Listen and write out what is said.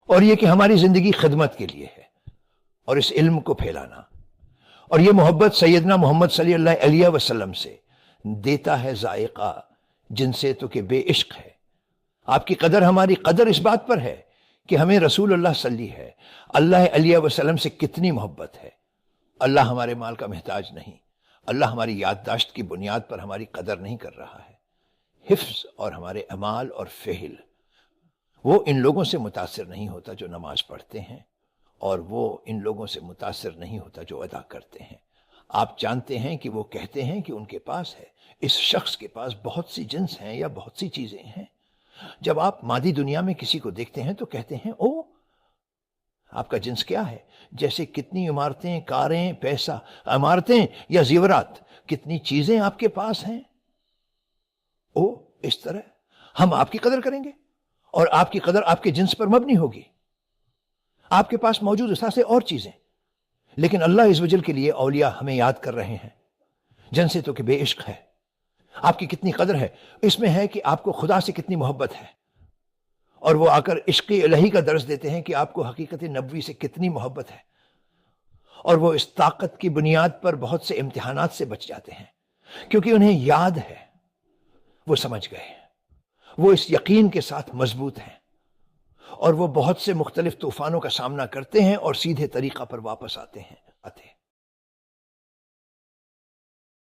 اور یہ کہ ہماری زندگی خدمت کے لیے ہے اور اس علم کو پھیلانا، اور یہ محبت سیدنا محمد صلی اللہ علیہ وسلم سے دیتا ہے ذائقہ، جن سے تو کہ بے عشق ہے۔ آپ کی قدر، ہماری قدر اس بات پر ہے کہ ہمیں رسول اللہ صلی ہے اللہ علیہ وسلم سے کتنی محبت ہے۔ اللہ ہمارے مال کا محتاج نہیں، اللہ ہماری یادداشت کی بنیاد پر ہماری قدر نہیں کر رہا ہے۔ حفظ اور ہمارے اعمال اور فعل، وہ ان لوگوں سے متاثر نہیں ہوتا جو نماز پڑھتے ہیں، اور وہ ان لوگوں سے متاثر نہیں ہوتا جو ادا کرتے ہیں۔ آپ جانتے ہیں کہ وہ کہتے ہیں کہ ان کے پاس ہے، اس شخص کے پاس بہت سی جنس ہیں یا بہت سی چیزیں ہیں۔ جب آپ مادی دنیا میں کسی کو دیکھتے ہیں تو کہتے ہیں او، آپ کا جنس کیا ہے؟ جیسے کتنی عمارتیں، کاریں، پیسہ، عمارتیں یا زیورات، کتنی چیزیں آپ کے پاس ہیں۔ او، اس طرح ہم آپ کی قدر کریں گے اور آپ کی قدر آپ کے جنس پر مبنی ہوگی۔ آپ کے پاس موجود اس طرح سے اور چیزیں، لیکن اللہ عز و جل کے لیے اولیاء ہمیں یاد کر رہے ہیں، جن سے تو کہ بے عشق ہے۔ آپ کی کتنی قدر ہے اس میں ہے کہ آپ کو خدا سے کتنی محبت ہے، اور وہ آ کر عشق الہی کا درس دیتے ہیں کہ آپ کو حقیقت نبوی سے کتنی محبت ہے، اور وہ اس طاقت کی بنیاد پر بہت سے امتحانات سے بچ جاتے ہیں، کیونکہ انہیں یاد ہے، وہ سمجھ گئے، وہ اس یقین کے ساتھ مضبوط ہیں، اور وہ بہت سے مختلف طوفانوں کا سامنا کرتے ہیں اور سیدھے طریقہ پر واپس آتے ہیں۔